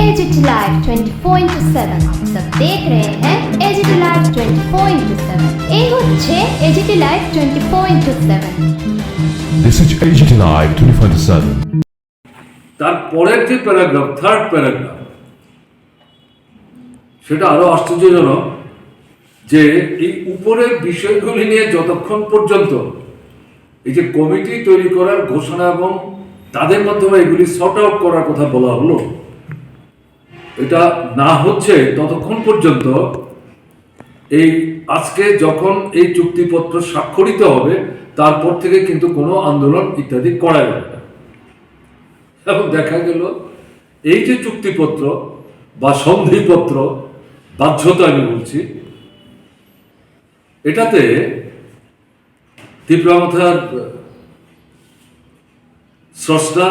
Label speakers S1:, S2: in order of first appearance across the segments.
S1: Agit live 24/7 सब देख रहे हैं एजिट लाइव 24/7 ये হচ্ছে agit live 24/7
S2: This is AGT Live 24/7.
S3: তার পরের যে প্যারাগ্রাফ, থার্ড প্যারাগ্রাফ, সেটা আরো আশ্চর্যজনক যে এই উপরের বিষয়গুলি নিয়ে যতক্ষণ পর্যন্ত এই যে কমিটি তৈরি করার ঘোষণা এবং তাদের মাধ্যমে এগুলি সর্ট আউট করার কথা বলা হলো, এটা না হচ্ছে ততক্ষণ পর্যন্ত এই আজকে যখন এই চুক্তিপত্র স্বাক্ষরিত হবে তারপর থেকে কিন্তু কোনো আন্দোলন ইত্যাদি করা যাবে না। এবং দেখা গেল এই যে চুক্তিপত্র বা সন্ধিপত্র, বাধ্যতা আমি বলছি, এটাতে তীব্রামাথার স্রষ্টা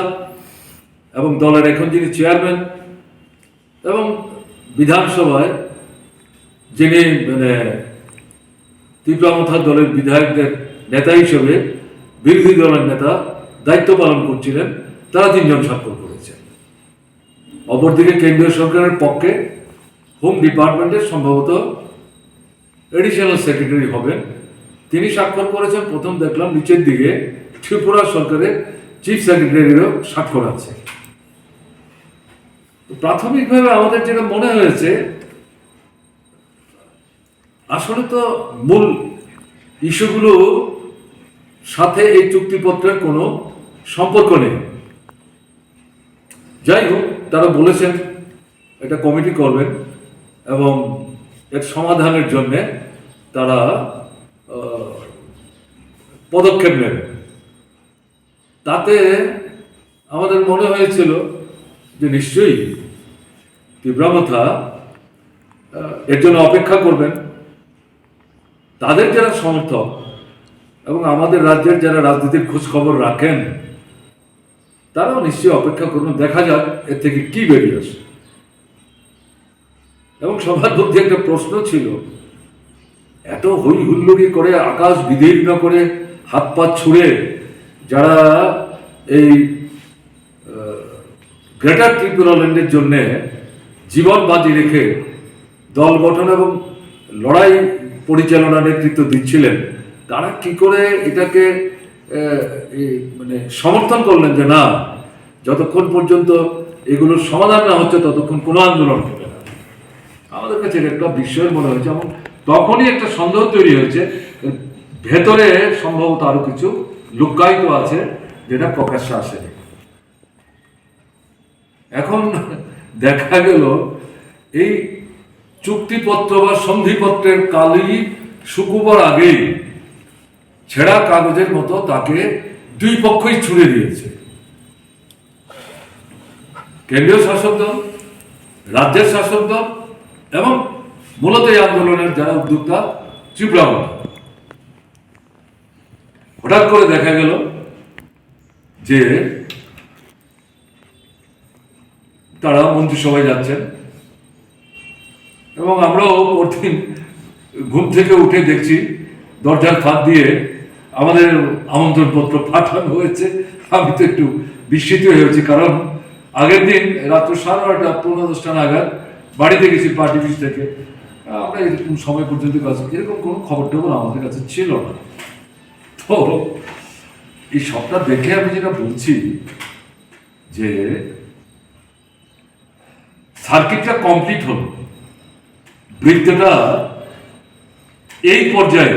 S3: এবং দলের এখন যিনি চেয়ারম্যান এবং বিধানসভায় যিনি তীব্রামাথার দলের বিধায়কদের নেতা হিসেবে বিরোধী দলের নেতা দায়িত্ব পালন করছিলেন, তারা 3 জন স্বাক্ষর করেছেন। অপরদিকে কেন্দ্রীয় সরকারের পক্ষে হোম ডিপার্টমেন্টের সম্ভবত এডিশনাল সেক্রেটারি হবেন, তিনি স্বাক্ষর করেছেন। প্রথম দেখলাম নিচের দিকে ত্রিপুরা সরকারের চিফ সেক্রেটারিরও স্বাক্ষর আছে। প্রাথমিকভাবে আমাদের যেটা মনে হয়েছে, আসলে তো মূল ইস্যুগুলো সাথে এই চুক্তিপত্রের কোনো সম্পর্ক নেই। যাই হোক, তারা বলেছেন এটা কমিটি করবেন এবং এর সমাধানের জন্যে তারা পদক্ষেপ নেবেন। তাতে আমাদের মনে হয়েছিল যে নিশ্চয়ই তীব্রামাথা এর জন্য অপেক্ষা করবেন। তাদের যারা সমর্থক এবং আমাদের রাজ্যের যারা রাজনীতির খোঁজ খবর রাখেন, তারাও নিশ্চয়ই অপেক্ষা করবেন, দেখা যাক এর থেকে কি বেরিয়ে আসে। এবং সবার মধ্যে একটা প্রশ্ন ছিল, এত হই হুল্লোড়ি করে, আকাশ বিদীর্ণ করে, হাত পা ছুঁড়ে যারা এই গ্রেটার ত্রিপুরাল্যান্ডের জন্যে জীবন বাজি রেখে দল গঠন এবং লড়াই পরিচালনার নেতৃত্ব দিচ্ছিলেন, তারা কি করে এটাকে সমর্থন করলেন যে না, যতক্ষণ পর্যন্ত এগুলোর সমাধান না হচ্ছে ততক্ষণ কোনো আন্দোলন হবে না। আমাদের কাছে একটা বিস্ময় মনে হয়েছে এবং তখনই একটা সন্দেহ তৈরি হয়েছে, ভেতরে সম্ভবত আরো কিছু লুকায়িত আছে যেটা প্রকাশ্যে আসেনি। এখন দেখা গেল এই চুক্তিপত্র বা সন্ধিপত্রের কালি শুকুবার আগেই ছেঁড়া কাগজের মতো তাকে দুই পক্ষই ছুড়ে দিয়েছে, কেন্দ্রীয় শাসক দল, রাজ্যের শাসক দল এবং মূলত এই আন্দোলনের যারা উদ্যোক্তা ত্রিপুরামাথা। হঠাৎ করে দেখা গেল যে তারা মন্ত্রিসভায় যাচ্ছেন এবং আমরাও পরদিন ঘুম থেকে উঠে দেখছি দরজার ফাঁক দিয়ে আমাদের আমন্ত্রণপত্র পাঠানো হয়েছে। আমি তো একটু বিস্মিত হয়েছি, কারণ আগের দিন রাত্র 9:30 10:15 নাগাদ বাড়িতে গেছি পার্টি অফিস থেকে, আমরা এরকম সময় পর্যন্ত কাজ, এরকম কোনো খবর টবর আমাদের কাছে ছিল না। তো এই সবটা দেখে আমি যেটা বলছি যে সার্কিটটা কমপ্লিট হল, বৃত্তটা এই পর্যায়ে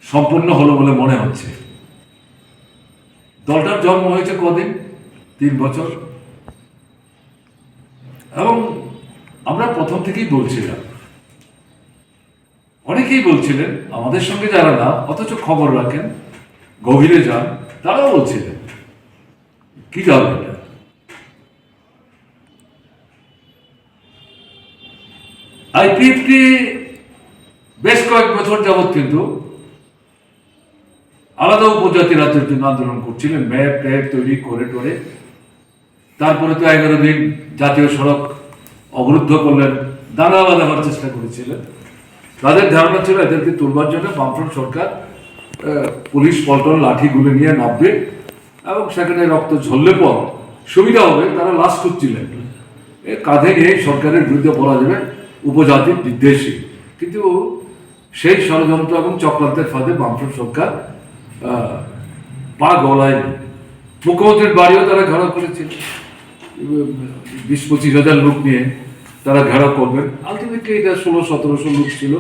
S3: সম্পূর্ণ হলো বলে মনে হচ্ছে। দলটার জন্ম হয়েছে কদিন? 3 বছর। এবং আমরা প্রথম থেকেই বলছিলাম, অনেকেই বলছিলেন, আমাদের সঙ্গে যারা না অথচ খবর রাখেন, গভীরে যান, তারাও বলছিলেন কি যাবে এটা। আইপিএফটি বেশ কয়েক বছর যাবৎ কিন্তু আলাদা উপজাতি রাজ্যের জন্য আন্দোলন করছিলেন, ম্যাপ ট্যাপ তৈরি করে টোরে। তারপরে তো 11 দিন জাতীয় সড়ক অবরুদ্ধ করলেন, দাঙ্গা বাঁধাবার চেষ্টা করেছিলেন। তাদের ধারণা ছিল এদেরকে তুলবার জন্য বামফ্রন্ট সরকার পুলিশ পল্টন লাঠিগুলো নিয়ে নামবে এবং সেখানে রক্ত ঝরলে পর সুবিধা হবে, তারা লাশ খুঁজছিলেন। কাঁধে নিয়ে সরকারের বিরুদ্ধে বলা যাবে উপজাতির বিদ্বেষী। কিন্তু সেই ষড়যন্ত্র এবং চক্রান্তের ফাঁদে বামফ্রন্ট সরকার পা গলায়নি। মুখ্যমন্ত্রীর বাড়িও তারা ঘেরাও করেছিল, 20-25 হাজার লোক নিয়ে তারা ঘেরাও করবেন। আলটিমেটলি এটা 1600-1700 লোক ছিল,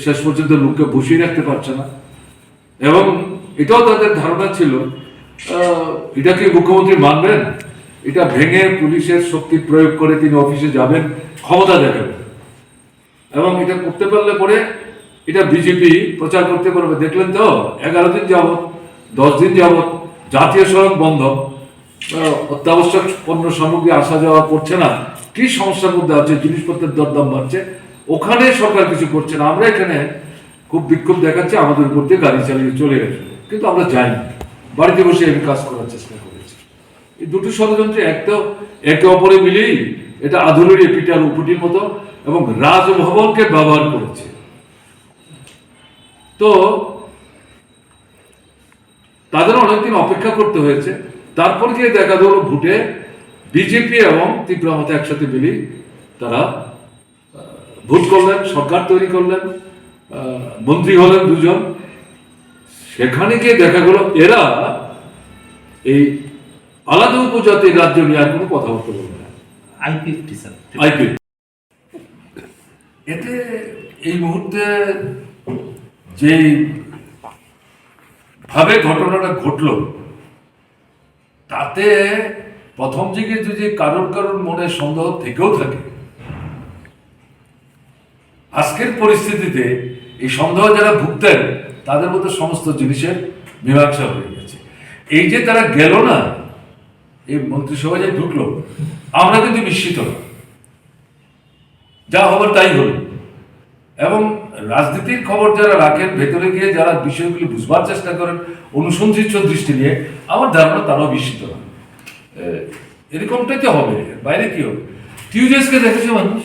S3: শেষ পর্যন্ত লোককে বসিয়ে রাখতে পারছে না। এবং এটাও তাদের ধারণা ছিল এটা কি মুখ্যমন্ত্রী মানবেন, এটা ভেঙে পুলিশের শক্তি প্রয়োগ করে তিনি অফিসে যাবেন, ক্ষমতা দেখাবেন, এবং এটা করতে পারলে পরে এটা বিজেপি প্রচার করতে পারবে। দেখলেন তো 11 দিন যাবৎ 10 দিন যাবৎ জাতীয় সড়ক বন্ধ, অত্যাবশ্যক পণ্য সামগ্রী আসা যাওয়া করছে না, কি সমস্যার মধ্যে আছে, জিনিসপত্রের দরদাম বাড়ছে, ওখানে সরকার কিছু করছে না। আমরা এখানে খুব বিক্ষোভ দেখাচ্ছি, আমাদের উপর দিয়ে গাড়ি চালিয়ে চলে গেছে, কিন্তু আমরা যাইনি, বাড়িতে বসে এই কাজ করার চেষ্টা করেছি। এই দুটো ষড়যন্ত্রে একে অপরে মিলেই এটা আধুনিক পিটার উপটির মতো, এবং রাজভবনকে ব্যবহার করেছে। তো তাদের অনেকদিন অপেক্ষা করতে হয়েছে, তারপর গিয়ে দেখা গেল ভোটে বিজেপি এবং তীব্রমত একসাথে মিলে তারা ভোট করলেন, সরকার তৈরি করলেন, মন্ত্রী হলেন 2 জন। সেখানে গিয়ে দেখা গেল এরা এই আলাদা উপজাতির রাজ্য নিয়ে আর কোনো কথাবার্তা বলবে না। আইপিএফটি এতে এই মুহূর্তে যে ভাবে ঘটনাটা ঘটল, তাতে প্রথম দিকে যদি কারোর মনে সন্দেহ থেকেও থাকে, আজকের পরিস্থিতিতে এই সন্দেহ যারা ভুগতেন তাদের মধ্যে সমস্ত জিনিসের মীমাংসা হয়ে গেছে। এই যে তারা গেল না, এই মন্ত্রিসভা যে ঢুকলো, আমরা কিন্তু বিস্মিত না, যা হবার তাই হল। এবং রাজনীতির খবর যারা রাখেন, ভেতরে গিয়ে যারা বিষয়গুলি বুঝবার চেষ্টা করেন অনুসন্ধিৎস দৃষ্টি নিয়ে, আমার ধারণা তারাও বিস্মিত না। এরকমটাই তো হবে, বাইরে কি হবে? টিউজেসকে দেখেছে মানুষ,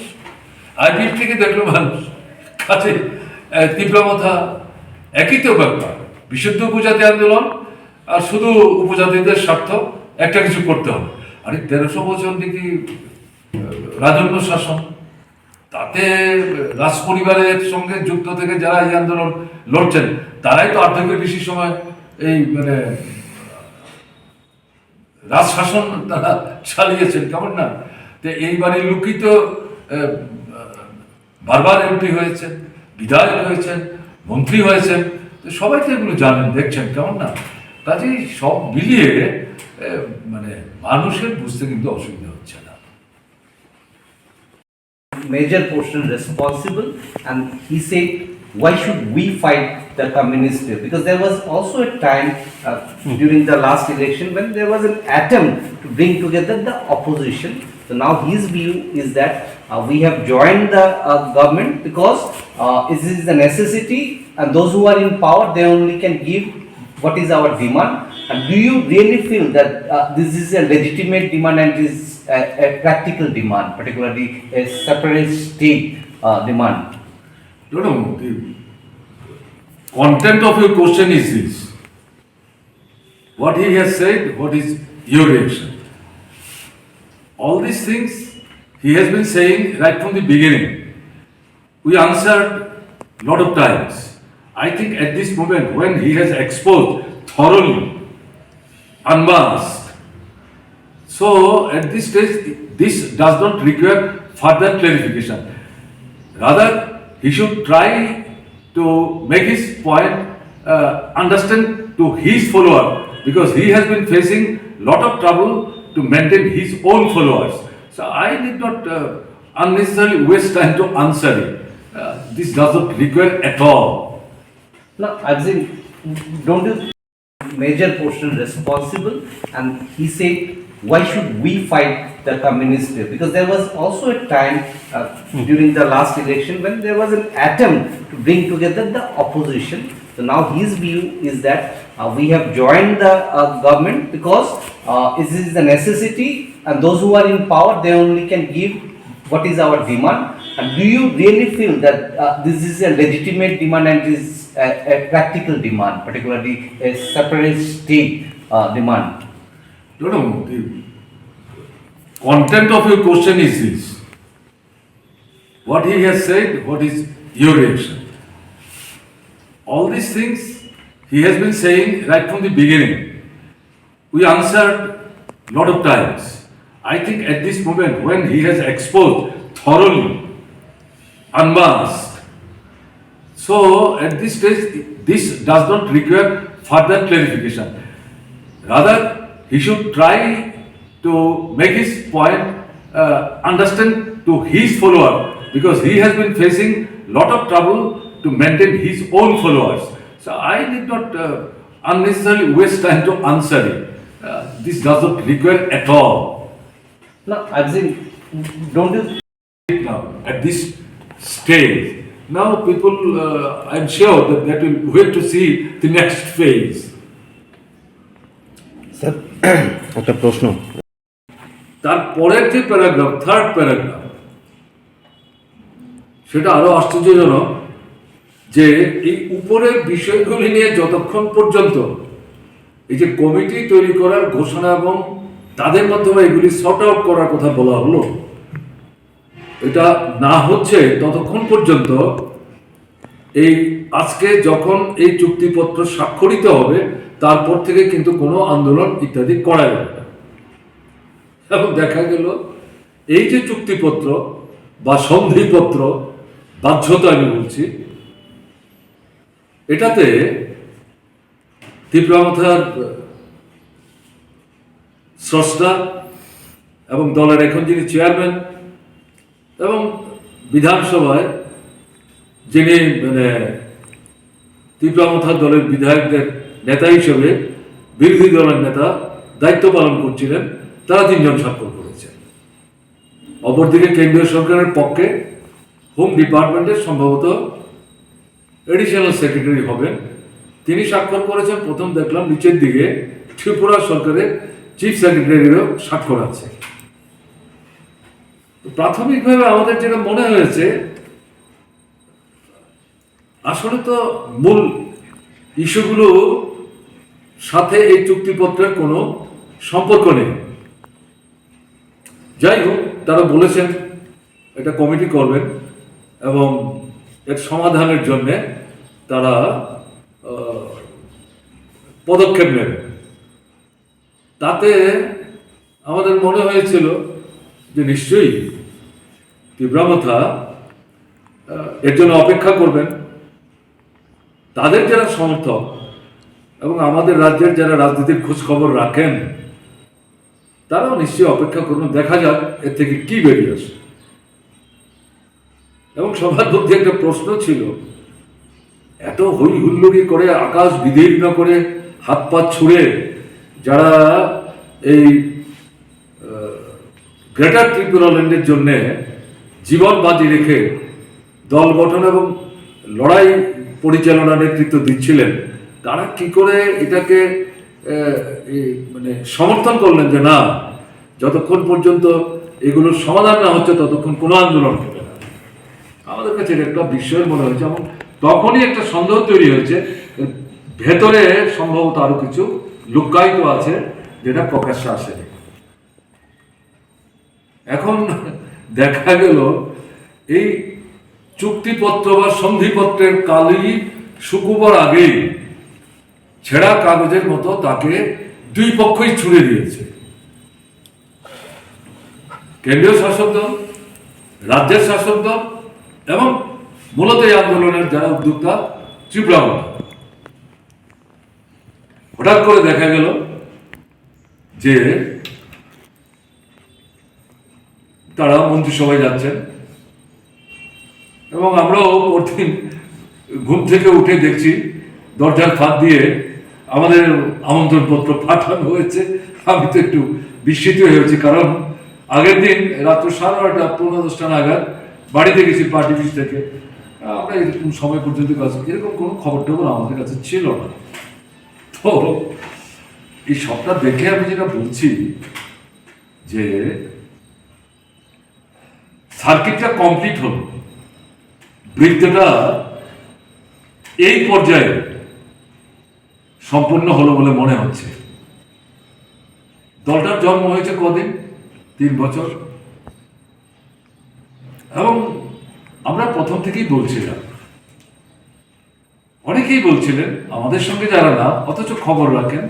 S3: আইপিএফটিকে দেখলো মানুষ, কাছে তীব্রমথা একই তো ব্যাপার, বিশুদ্ধ উপজাতি আন্দোলন আর শুধু উপজাতিদের স্বার্থ একটা কিছু করতে হবে। আরে 1300 বছর নাকি রাজন্য শাসন, তাতে রাজ পরিবারের সঙ্গে যুক্ত থেকে যারা এই আন্দোলন লড়ছেন তারাই তো অর্ধেকের বেশি সময় এই রাজশাসন তারা চালিয়েছেন, কেমন না? তো এইবারের লোকই তো বারবার এমপি হয়েছেন, বিধায়ক হয়েছেন, মন্ত্রী হয়েছেন, তো সবাই তো এগুলো জানেন, দেখছেন, কেমন না? কাজেই সব মিলিয়ে মানুষের বুঝতে কিন্তু অসুবিধা হচ্ছে না।
S4: Major portion responsible, and he said, why should we fight the communist way? Because there was also a time during the last election when there was an attempt to bring together the opposition. So now his view is that we have joined the government because it is a necessity, and those who are in power, they only can give what is our demand. And do you really feel that this is a legitimate demand and is a practical demand, particularly a separate state demand?
S3: No, the content of your question is this. What he has said, what is your reaction? All these things he has been saying right from the beginning. We answered a lot of times. I think at this moment when he has exposed thoroughly, unmasked, so at this stage this does not require further clarification. Rather, he should try to make his point understand to his follower, because he has been facing lot of trouble to maintain his own followers. So I need not unnecessarily waste time to answer it. This does not require at all.
S4: No, I'm saying, don't you major portion responsible? And he said, why should we fight the communist way? Because there was also a time during the last election when there was an attempt to bring together the opposition. So now his view is that we have joined the government because it is a necessity, and those who are in power, they only can give what is our demand. And do you really feel that this is a legitimate demand and is a practical demand, particularly a separate state demand?
S3: No, the content of your question is this. What he has said, what is your reaction? All these things he has been saying right from the beginning. We answered lot of times. I think at this moment when he has exposed thoroughly, unmasked, so at this stage this does not require further clarification. Rather, he should try to make his point understand to his follower, because he has been facing lot of trouble to maintain his own followers. So I did not unnecessarily waste time to answer it. This does not require at all.
S4: No, Abzin, don't you
S3: Now, at this stage, now people, I'm sure that will wait to see the next phase.
S5: Sir একটা প্রশ্ন
S3: তার পরের যে paragraph, third paragraph, সেটা আরো আশ্চর্যজনক, যে এই উপরের বিষয়গুলি নিয়ে যতক্ষণ পর্যন্ত এই যে কমিটি তৈরি করার ঘোষণা এবং তাদের মাধ্যমে এগুলি সর্ট আউট করার কথা বলা হলো, এটা না হচ্ছে ততক্ষণ পর্যন্ত এই আজকে যখন এই চুক্তিপত্র স্বাক্ষরিত হবে তারপর থেকে কিন্তু কোনো আন্দোলন ইত্যাদি করা যাবে না। এবং দেখা গেল এই যে চুক্তিপত্র বা সন্ধিপত্র, বাধ্যতা আমি বলছি, এটাতে তীব্রামথার স্রষ্টা এবং দলের এখন যিনি চেয়ারম্যান এবং বিধানসভায় যিনি তীব্রামথার দলের বিধায়কদের নেতা হিসেবে বিরোধী দলের নেতা দায়িত্ব পালন করছিলেন, তারা 3 জন স্বাক্ষর করেছেন। অপরদিকে কেন্দ্রীয় সরকারের পক্ষে হোম ডিপার্টমেন্টের সম্ভবত এডিশনাল সেক্রেটারি হবেন, তিনি স্বাক্ষর করেছেন। প্রথম দেখলাম নিচের দিকে ত্রিপুরা সরকারের চিফ সেক্রেটারিরও স্বাক্ষর আছে। প্রাথমিকভাবে আমাদের যেটা মনে হয়েছে, আসলে তো মূল ইস্যুগুলো সাথে এই চুক্তিপত্রের কোনো সম্পর্ক নেই। যাই হোক, তারা বলেছেন এটা কমিটি করবেন এবং এর সমাধানের জন্যে তারা পদক্ষেপ নেবেন। তাতে আমাদের মনে হয়েছিল যে নিশ্চয়ই তীব্রামথা এর জন্য অপেক্ষা করবেন। তাদের যারা সমর্থক এবং আমাদের রাজ্যের যারা রাজনীতির খোঁজ খবর রাখেন, তারাও নিশ্চয়ই অপেক্ষা করবেন, দেখা যাক এর থেকে কি বেরিয়ে আসে। এবং সবার মধ্যে একটা প্রশ্ন ছিল, এত হই হুল্লোড়ি করে, আকাশ বিদীর্ণ করে, হাত পা ছুঁড়ে যারা এই গ্রেটার ত্রিপুরাল্যান্ডের জন্যে জীবন বাজি রেখে দল গঠন এবং লড়াই পরিচালনার নেতৃত্ব দিচ্ছিলেন, তারা কি করে এটাকে সমর্থন করলেন যে না, যতক্ষণ পর্যন্ত এগুলোর সমাধান না হচ্ছে ততক্ষণ কোনো আন্দোলন হবে না। আমাদের কাছে এটা একটা বিস্ময়ের মনে হয়েছে এবং তখনই একটা সন্দেহ তৈরি হয়েছে, ভেতরে সম্ভবত আরো কিছু লুকায়িত আছে যেটা প্রকাশ্যে আসেনি। এখন দেখা গেল এই চুক্তিপত্র বা সন্ধিপত্রের কালি শুকুবার আগেই ছেঁড়া কাগজের মতো তাকে 2 পক্ষই ছুড়ে দিয়েছে, কেন্দ্রীয় শাসক দল, রাজ্যের শাসক দল এবং মূলত এই আন্দোলনের যারা উদ্যোক্তা ত্রিপুরামথা। হঠাৎ করে দেখা গেল যে তারা মন্ত্রিসভায় যাচ্ছেন এবং আমরাও প্রতিদিন ঘুম থেকে উঠে দেখছি দরজার ফাঁক দিয়ে আমাদের আমন্ত্রণপত্র পাঠানো হয়েছে। আমি তো একটু বিস্মিত হয়েছি, কারণ আগের দিন রাত্র 9:30 10:15 নাগাদ বাড়িতে গেছি পার্টি অফিস থেকে, আমরা এরকম সময় পর্যন্ত কাজ, এরকম কোনো খবর টবর আমাদের কাছে ছিল না। তো এই সবটা দেখে আমি যেটা বলছি যে সার্কিটটা কমপ্লিট হলো, বৃত্তটা এই পর্যায়ে সম্পূর্ণ হলো বলে মনে হচ্ছে। দলটার জন্ম হয়েছে কদিন? 3 বছর। এবং আমরা প্রথম থেকেই বলছিলাম, অনেকেই বলছিলেন আমাদের সঙ্গে যারা না অথচ খবর রাখেন,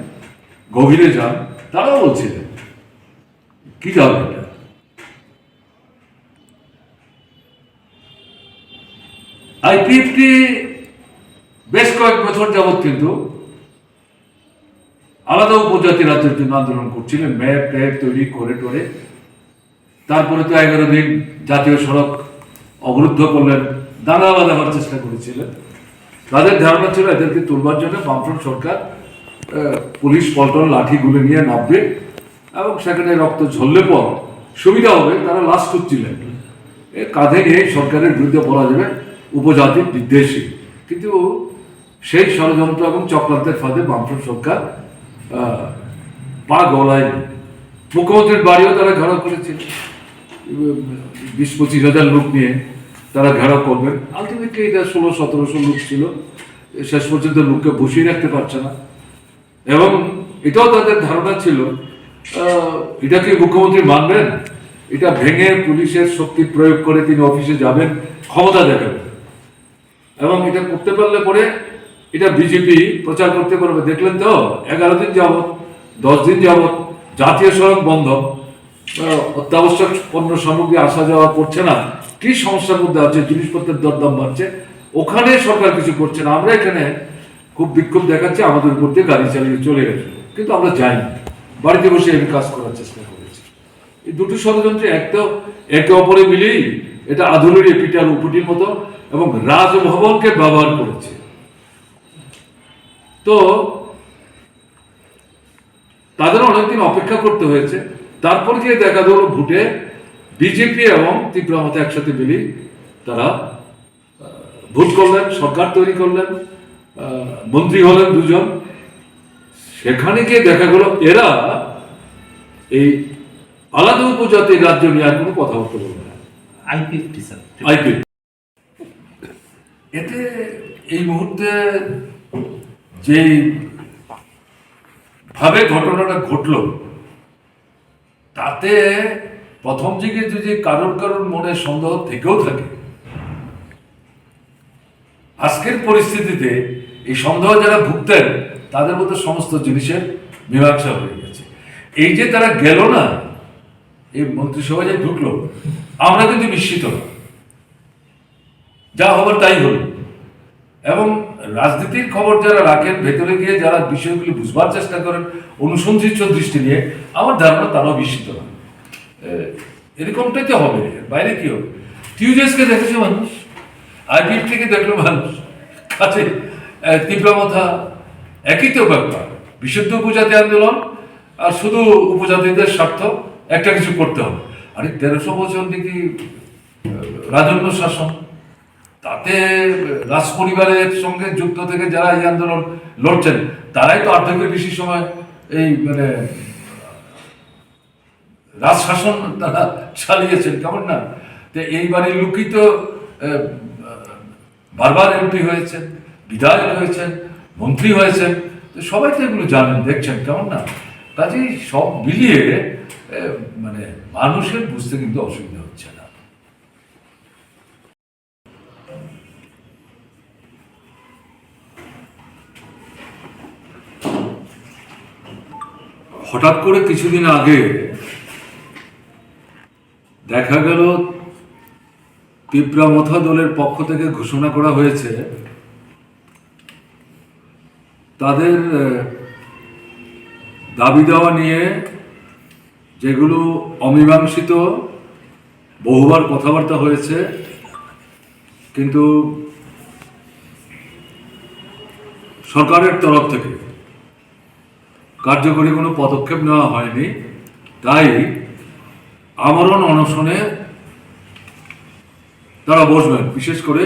S3: গভীরে যান, তারাও বলছিলেন কি দল এটা। আইপিএফটি বেশ কয়েক বছর যাবৎ কিন্তু আলাদা উপজাতি রাজ্যের জন্য আন্দোলন করছিলেন, ম্যাপ ট্যাপ তৈরি করে টোরে। তারপরে তো 11 দিন জাতীয় সড়ক অবরুদ্ধ করলেন, দাঙ্গা বাঁধাবার চেষ্টা করেছিলেন। তাদের ধারণা ছিল এদেরকে তুলবার জন্য বামফ্রন্ট সরকার পুলিশ পল্টন লাঠিগুলো নিয়ে নামবে এবং সেখানে রক্ত ঝরলে পর সুবিধা হবে, তারা লাশ করছিলেন। কাঁধে নিয়ে সরকারের বিরুদ্ধে বলা যাবে উপজাতির বিদ্বেষী। কিন্তু সেই ষড়যন্ত্র এবং চক্রান্তের ফাঁদে বামফ্রন্ট সরকার পা গলায়। মুখ্যমন্ত্রীর বাড়িও তারা ঘেরাও করেছিল, 20-25 হাজার লোক নিয়ে তারা ঘেরাও করবেন। আলটিমেটলি এটা 1600-1700 লোক ছিল, শেষ পর্যন্ত লোককে বসিয়ে রাখতে পারছে না। এবং এটাও তাদের ধারণা ছিল এটা কি মুখ্যমন্ত্রী মানবেন, এটা ভেঙে পুলিশের শক্তি প্রয়োগ করে তিনি অফিসে যাবেন, ক্ষমতা দেখাবেন এবং এটা করতে পারলে পরে এটা বিজেপি প্রচার করতে পারবে। দেখলেন তো 11 দিন যাবৎ 10 দিন যাবৎ জাতীয় সড়ক বন্ধ, অত্যাবশ্যক পণ্য সামগ্রী আসা যাওয়া করছে না, কি সমস্যার মধ্যে আছে, জিনিসপত্রের দরদাম বাড়ছে, ওখানে সরকার কিছু করছে না। আমরা এখানে খুব বিক্ষোভ দেখাচ্ছি, আমাদের উপর দিয়ে গাড়ি চালিয়ে চলে গেছে, কিন্তু আমরা যাইনি, বাড়িতে বসে এই কাজ করার চেষ্টা করেছি। এই দুটো ষড়যন্ত্র একে অপরে মিলেই এটা আধুনিক পিটার উপটির মতো এবং রাজভবনকে ব্যবহার করেছে। তো তাদের অনেকদিন অপেক্ষা করতে হয়েছে। তারপর গিয়ে দেখা গেল ভোটে বিজেপি এবং তীব্রমতা একসাথে মিলে তারা ভোট করলেন, সরকার তৈরি করলেন, মন্ত্রী হলেন 2 জন। সেখানে গিয়ে দেখা গেল এরা এই আলাদা উপজাতির রাজ্য নিয়ে আর কোনো কথাবার্তা বলবে না।
S4: আইপিএফটি স্যার,
S3: আইপিএফটি এতে এই মুহূর্তে যে ভাবে ঘটনাটা ঘটলো, তাতে প্রথম দিকে যদি কারোর মনে সন্দেহ থেকেও থাকে, আজকের পরিস্থিতিতে এই সন্দেহ যারা ভুগতেন তাদের মধ্যে সমস্ত জিনিসের মীমাংসা হয়ে গেছে। এই যে তারা গেল না, এই মন্ত্রিসভা যে ঢুকলো, আমরা কিন্তু বিস্মিত না, যা হবার তাই হলো। এবং রাজনীতির খবর যারা রাখেন, ভেতরে গিয়ে যারা বিষয়গুলি বুঝবার চেষ্টা করেন অনুসন্ধিৎস দৃষ্টি নিয়ে, আমার ধারণা তারাও বিস্মিত না। এরকমটাই তো হবে, বাইরে কি হবে? টিউজেসকে দেখেছে মানুষ, আইপিএফ থেকে দেখলো মানুষ, কাছে তীব্রমথা একই তো ব্যাপার, বিশুদ্ধ উপজাতি আন্দোলন আর শুধু উপজাতিদের স্বার্থ একটা কিছু করতে হবে। আরে 1300 বছর নাকি রাজন্য শাসন, তাতে রাজ পরিবারের সঙ্গে যুক্ত থেকে যারা এই আন্দোলন লড়ছেন তারাই তো অর্ধেকের বেশি সময় এই রাজশাসন তারা চালিয়েছেন, কেমন না? তো এই বাড়ির লোকই তো বারবার এমপি হয়েছেন, বিধায়ক হয়েছেন, মন্ত্রী হয়েছেন, তো সবাই তো এগুলো জানেন, দেখছেন, কেমন না? কাজেই সব মিলিয়ে মানুষের বুঝতে কিন্তু অসুবিধা হচ্ছে না। হঠাৎ করে কিছুদিন আগে দেখা গেল তীব্রমথা দলের পক্ষ থেকে ঘোষণা করা হয়েছে তাদের দাবি দেওয়া নিয়ে, যেগুলো অমীমাংসিত, বহুবার কথাবার্তা হয়েছে, কিন্তু সরকারের তরফ থেকে কার্যকরী কোনো পদক্ষেপ নেওয়া হয়নি। তাই আমরণ অনশনে তারা বসবেন, বিশেষ করে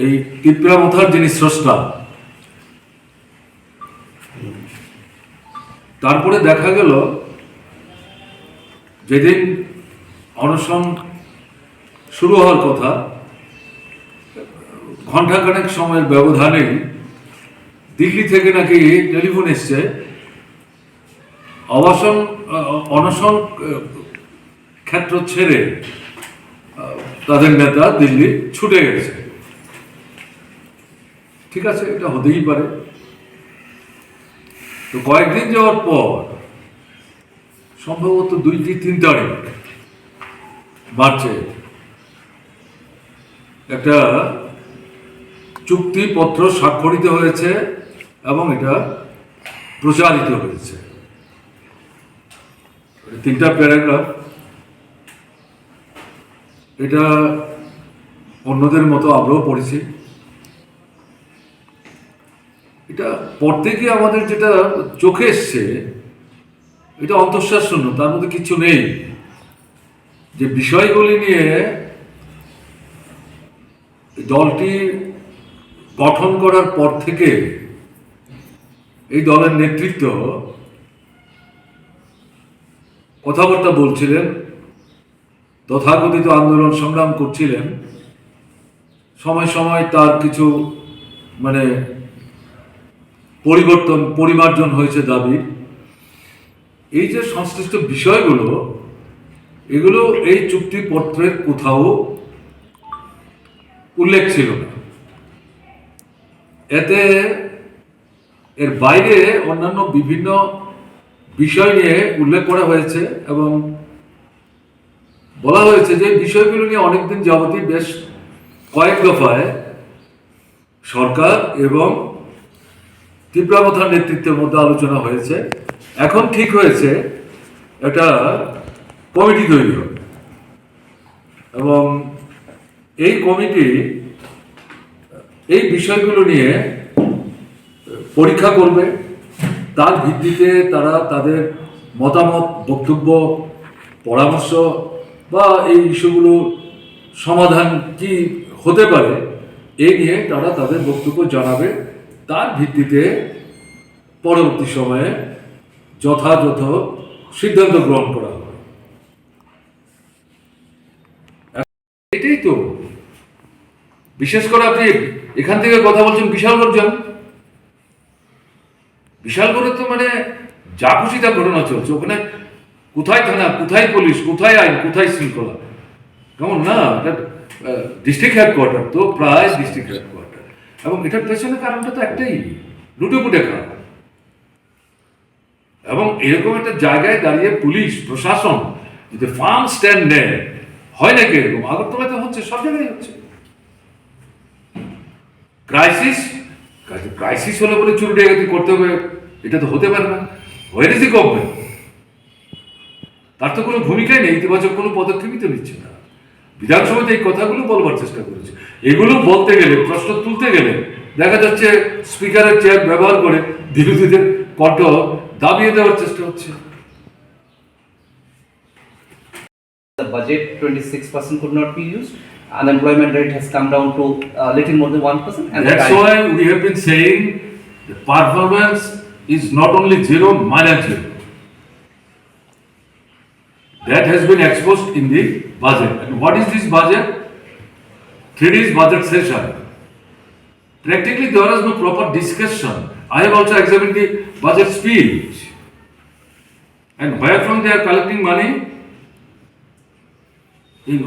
S3: এই তীব্রমথার যিনি স্রষ্টা। তারপরে দেখা গেল যেদিন অনশন শুরু হওয়ার কথা, ঘণ্টাখানেক সময়ের ব্যবধানে দিল্লি থেকে নাকি টেলিফোন এসছে অনশন ক্ষেত্র ছেড়ে তাদের নেতা দিল্লি ছুটে গেছে। ঠিক আছে, এটা হতেই পারে। তো কয়েকদিন যাওয়ার পর সম্ভবত 2-3 তারিখ মার্চে একটা চুক্তিপত্র স্বাক্ষরিত হয়েছে এবং এটা প্রচারিত হয়েছে। 3টা প্যারাগ্রাফ। এটা অন্যদের মতো আমরাও পড়েছি। এটা পড়তে গিয়ে আমাদের যেটা চোখে এসছে, এটা অন্তঃশ্বাস শূন্য, তার মধ্যে কিছু নেই। যে বিষয়গুলি নিয়ে দলটি গঠন করার পর থেকে এই দলের নেতৃত্ব কথাবার্তা বলছিলেন, তথাকথিত আন্দোলন সংগ্রাম করছিলেন, সময় সময় তার কিছু পরিমার্জন হয়েছে দাবি। এই যে সংশ্লিষ্ট বিষয়গুলো, এগুলো এই চুক্তিপত্রের কোথাও উল্লেখ ছিল না। এতে এর বাইরে অন্যান্য বিভিন্ন বিষয় নিয়ে উল্লেখ করা হয়েছে এবং বলা হয়েছে যে বিষয়গুলো নিয়ে অনেকদিন যাবতই বেশ কয়েক দফায় সরকার এবং তীব্রাবতার নেতৃত্বের মধ্যে আলোচনা হয়েছে। এখন ঠিক হয়েছে একটা কমিটি তৈরি হবে এবং এই কমিটি এই বিষয়গুলো নিয়ে পরীক্ষা করবে। তার ভিত্তিতে তারা তাদের মতামত, বক্তব্য, পরামর্শ বা এই ইস্যুগুলো সমাধান কি হতে পারে এই নিয়ে তারা তাদের বক্তব্য জানাবে। তার ভিত্তিতে পরবর্তী সময়ে যথাযথ সিদ্ধান্ত গ্রহণ করা হবে। এটাই তো, বিশেষ করে আপনি এখান থেকে কথা বলছেন বিশালগড় যান, বিশালগড়ে তো যা খুশি তা ঘটনা চলছে। ওখানে কোথায় থানা, কোথায় পুলিশ, কোথায় আইন, কোথায় শৃঙ্খলা, কেমন না? ডিস্ট্রিক্ট হেডকোয়ার্টার তো প্রায় ডিস্ট্রিক্ট হেডকোয়ার্টার, এবং এটার পেছনে কারণটা তো একটাই, লুটেপুটে খাওয়া। এবং এরকম একটা জায়গায় দাঁড়িয়ে পুলিশ প্রশাসন যদি ফার্ম স্ট্যান্ড নেয়, হয় নাকি এরকম? আগরতলাতে হচ্ছে, সব জায়গায় হচ্ছে। ক্রাইসিস হলে বলে চুরি ডাকাতি করতে হবে, এটা তো হতে পারে না। Where is the government? তার তো কোনো ভূমিকাই নেই, ইতিবাচক কোনো পদক্ষেপই তো নিচ্ছে না। বিধানসভাতে এই কথাগুলো বলবার চেষ্টা করেছে। এগুলো বলতে গেলে, প্রশ্ন তুলতে গেলে দেখা যাচ্ছে স্পিকারের চেয়ার ব্যবহার করে বিরোধীদের কণ্ঠ দাবিয়ে দেওয়ার চেষ্টা হচ্ছে।
S4: The budget 26% could not be used. Unemployment rate has come down to little more than 1%. And
S3: that's why we have been saying the performance is not only zero, -0. That has been exposed in the budget. And what is this budget? 3 days budget session. Practically there was no proper discussion. I have also examined the budget speech. And where from they are collecting money? In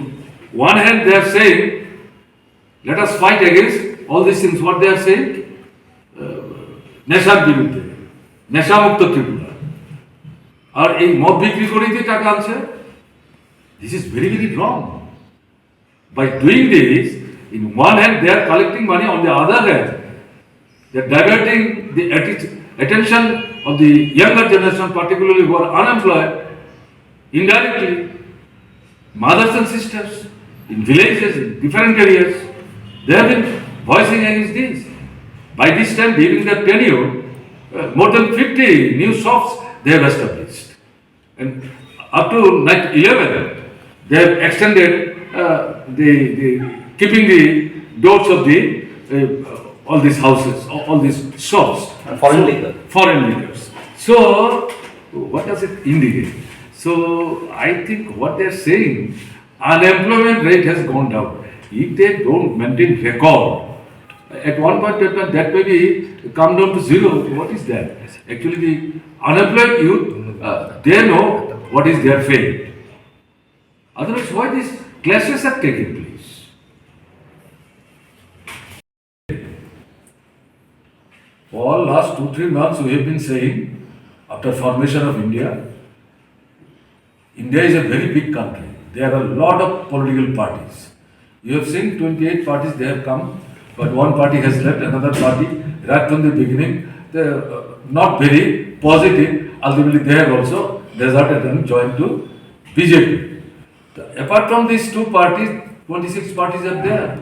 S3: one hand they are saying, let us fight against all these things. What they are saying? নেশার বিরুদ্ধে, নেশামুক্ত ত্রিপুরা। আর এই মদ বিক্রি করেই যে টাকা আনছে, this is very, very wrong. By doing this, in one hand they are collecting money, on the other hand they are diverting the attention of the younger generation, particularly who are unemployed, indirectly. Mothers and sisters in villages, in different areas, they have been voicing against this. By this time, during their tenure, more than 50 new shops they have established. And up to night 11, they have extended the keeping the doors of the all these houses, all these shops.
S4: Foreign liquor.
S3: Foreign liquors. So, what does it indicate? So, I think what they are saying, unemployment rate has gone down. If they don't maintain record, At one point that may be come down to zero. What is that? Actually, the unemployed youth, they know what is their fate. Otherwise, why these clashes are taking place? For last 2-3 months, we have been saying, after formation of India, India is a very big country. There are a lot of political parties. You have seen 28 parties, they have come, but one party has left, another party, right from the beginning, they are not very positive. Ultimately, they have also deserted and joined to BJP. Apart from these two parties, 26 parties are there.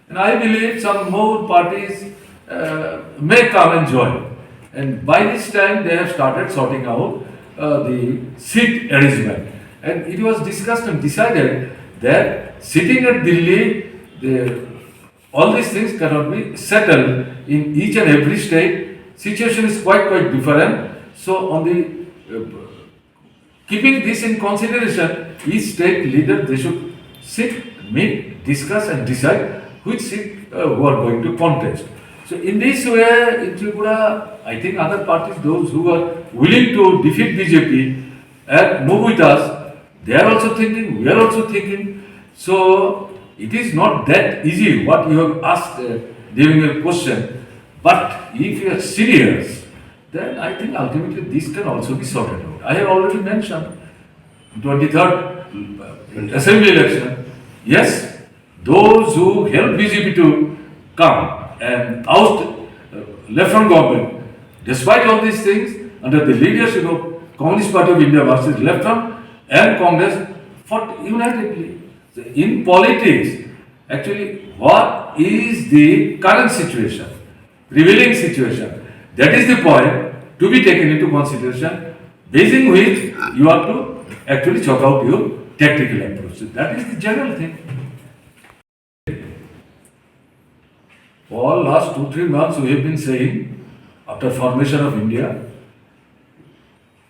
S3: And I believe some more parties may come and join. And by this time, they have started sorting out the seat arrangement. And it was discussed and decided that sitting at Delhi, all these things cannot be settled in each and every state. Situation is quite different. So on the keeping this in consideration, each state leader, they should sit, meet, discuss and decide which seat who are going to contest. So in this way, in Tripura, I think other parties, those who are willing to defeat BJP and move with us, they are also thinking, we are also thinking. So it is not that easy what you have asked during your question. But if you are serious, then I think ultimately this can also be sorted out. I have already mentioned 23rd assembly election. Yes, those who help BJP to come and oust left-front government, despite all these things, under the leadership of Communist Party of India versus left-front and Congress, fought unitedly. So in politics, actually, what is the current situation, prevailing situation? That is the point to be taken into consideration, basing which you have to actually chalk out your tactical approach. So that is the general thing. For last 2-3 months, we have been saying, after formation of India,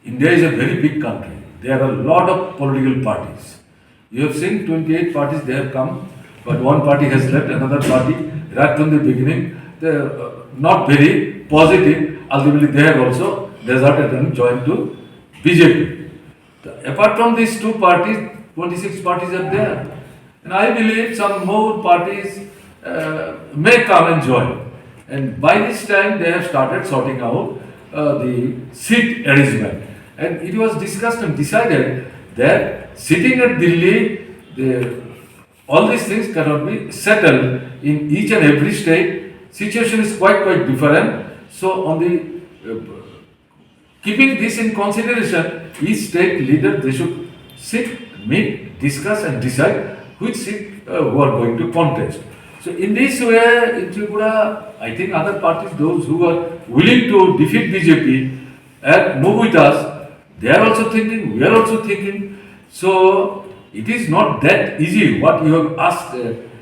S3: India is a very big country. There are a lot of political parties. You have seen 28 parties, they have come, but one party has left, another party, right from the beginning, they are not very positive. Ultimately, they have also deserted and joined to BJP. Apart from these two parties, 26 parties are there. And I believe some more parties may come and join. And by this time, they have started sorting out the seat arrangement. And it was discussed and decided that sitting at Delhi, all these things cannot be settled in each and every state. Situation is quite different. So on the keeping this in consideration, each state leader, they should sit, meet, discuss and decide which seat who are going to contest. So in this way, in Tripura, I think other parties, those who are willing to defeat BJP and move with us, they are also thinking, we are also thinking. So it is not that easy what you have asked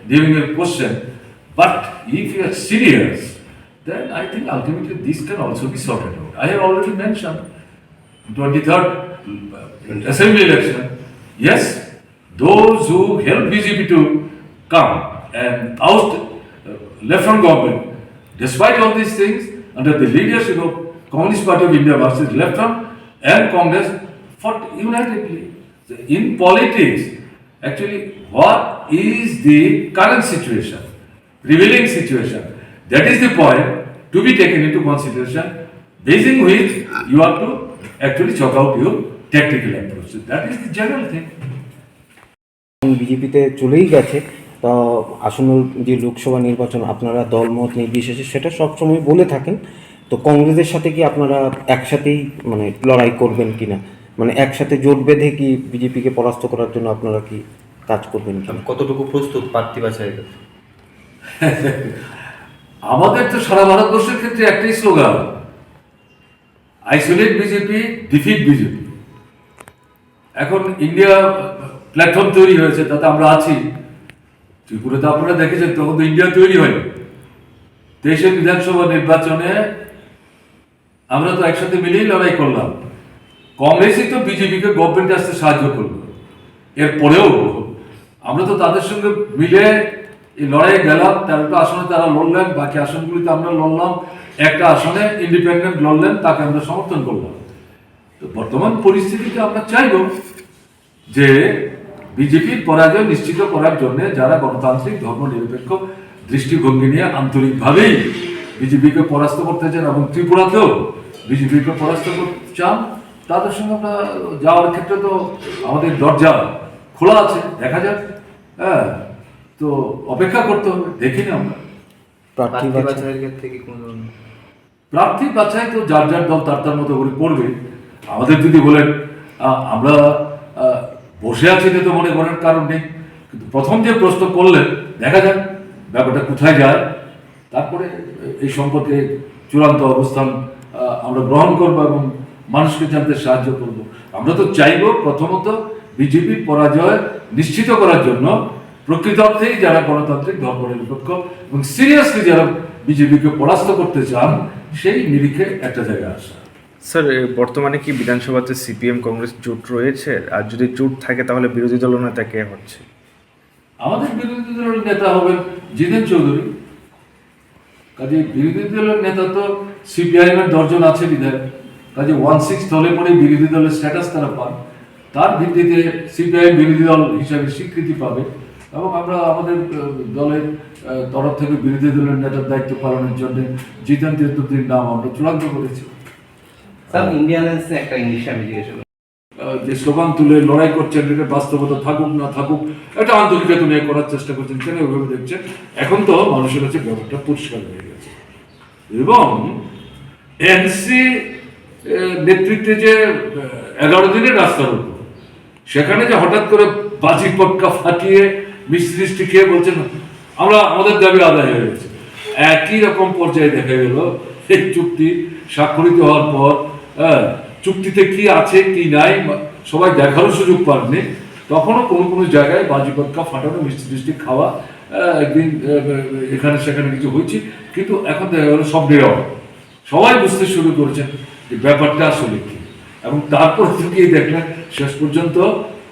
S3: during your question. But if you are serious, then I think ultimately this can also be sorted out. I have already mentioned 23rd assembly election. Yes, those who help BJP to come and oust left-front government, despite all these things, under the leadership of Communist Party of India versus left-front and Congress, fought unitedly. So in politics, actually, what is the current situation, prevailing situation? That is the point to be taken into consideration, basing which you have to actually chalk out your tactical approach. So that is the general thing.
S5: বিজেপিতে চলেই গেছে, তা আসন্ন যে লোকসভা নির্বাচন আপনারা দলমত নির্বিশেষে সেটা সবসময় বলে থাকেন। তো কংগ্রেসের সাথে কি আপনারা একসাথেই মানে লড়াই করবেন কিনা, মানে একসাথে জোট বেঁধে কি বিজেপিকে পরাস্ত করার জন্য আপনারা কি কাজ করবেন কিনা?
S6: কতটুকু প্রস্তুত প্রার্থী বাছাই?
S3: আমাদের তো সারা ভারতবর্ষের ক্ষেত্রে একটাই slogan, isolate BJP, defeat BJP. এখন ইন্ডিয়া প্ল্যাটফর্ম তৈরি হয়েছে, তাতে আমরা আছি। ত্রিপুরাতে আপনারা দেখেছেন, তখন তো ইন্ডিয়া তৈরি হয়নি। 23 বিধানসভা নির্বাচনে আমরা তো একসাথে মিলেই লড়াই করলাম। কংগ্রেসই তো বিজেপিকে গভর্নমেন্টে আসতে সাহায্য করলো। এরপরেও আমরা তো তাদের সঙ্গে মিলে এই লড়াইয়ে গেলাম, 13টা আসনে তারা লড়লেন, বাকি আসনগুলিতে আমরা লড়লাম, একটা আসনে ইন্ডিপেন্ডেন্ট লড়লেন, তাকে আমরা সমর্থন করলাম। তো বর্তমান পরিস্থিতিতে আমরা চাইব যে বিজেপির পরাজয় নিশ্চিত করার জন্য যারা গণতান্ত্রিক ধর্মনিরপেক্ষ দৃষ্টিভঙ্গি নিয়ে আন্তরিকভাবেই বিজেপিকে পরাস্ত করতে চান এবং ত্রিপুরাতেও বিজেপিকে পরাস্ত করতে চান, তাদের সঙ্গে আমরা যাওয়ার ক্ষেত্রে তো আমাদের দরজা খোলা আছে, দেখা যাক। হ্যাঁ, তো অপেক্ষা করতে হবে, দেখি না আমরা।
S5: প্রার্থী
S6: প্রার্থী
S5: বাছাই
S6: বাছাইয়ের ক্ষেত্রে কি কোনো ধরনের
S3: প্রার্থী বাছাই তো যার যার দল তার তার মতো করে করবে। আমাদের যদি বলেন আমরা বসে আছি তো মনে করার কারণ নেই, কিন্তু প্রথম যে প্রশ্ন করলেন, দেখা যাক ব্যাপারটা কোথায় যায়, তারপরে এই সম্পর্কে চূড়ান্ত অবস্থান আমরা গ্রহণ করবো এবং মানুষকে জানতে সাহায্য করব। আমরা তো চাইব প্রথমত বিজেপির পরাজয় নিশ্চিত করার জন্য প্রকৃত অর্থেই যারা গণতান্ত্রিক ধর্মনিরপেক্ষ এবং সিরিয়াসলি যারা বিজেপিকে পরাস্ত করতে চান সেই নিরিখে একটা জায়গায় আসা।
S7: স্যার বর্তমানে কি বিধানসভাতে সিপিএম কংগ্রেস জোট রয়েছে? আর যদি জোট থাকে তাহলে বিরোধী দলনেতা কে হচ্ছে?
S3: আমাদের বিরোধী দলের নেতা হবেন জিতেন চৌধুরী। কাজে বিরোধী দলের নেতা তো সিপিআইএম এর 10 জন আছে বিধায়ক, কাজে 1/6 হলে পরে বিরোধী দলের স্ট্যাটাস তারা পান, তার ভিত্তিতে সিপিআইএম বিরোধী দল হিসাবে স্বীকৃতি পাবে এবং আমরা আমাদের দলের তরফ থেকে বিরোধী দলের নেতার দায়িত্ব পালনের জন্য জিতেন চৌধুরীর নাম আমরা চূড়ান্ত করেছি।
S4: স্যার ইন্ডিয়ান্স একটা ইংলিশ আমি জিজ্ঞেস করলাম।
S3: যে স্লোগান তুলে লড়াই করছেন, এটা বাস্তবতা থাকুক না থাকুক, এটা আন্তরিকতা নিয়ে করার চেষ্টা করছেন, কেন ওইভাবে দেখছেন? এখন তো মানুষের কাছে ব্যাপারটা পরিষ্কার হয়ে গেছে এবং এনসি নেতৃত্বে যে 11 দিনের রাস্তার উপর, সেখানে যে হঠাৎ করে বাজি পটকা ফাটিয়ে মিষ্টি খেয়ে বলছেন আমরা আমাদের দাবি আদায় হয়ে গেছে, একই রকম পর্যায়ে দেখা গেল এই চুক্তি স্বাক্ষরিত হওয়ার পর চুক্তিতে কি আছে কি নাই সবাই দেখারও সুযোগ পাননি। তখনও কোনো কোনো জায়গায় বাজি পটকা ফাটানো, মিষ্টি খাওয়া, একদিন এখানে সেখানে কিছু হয়েছে, কিন্তু এখন দেখা গেল সব নীরব, সবাই বুঝতে শুরু করেছেন যে ব্যাপারটা আসলে কি, এবং তারপর থেকেই দেখলেন শেষ পর্যন্ত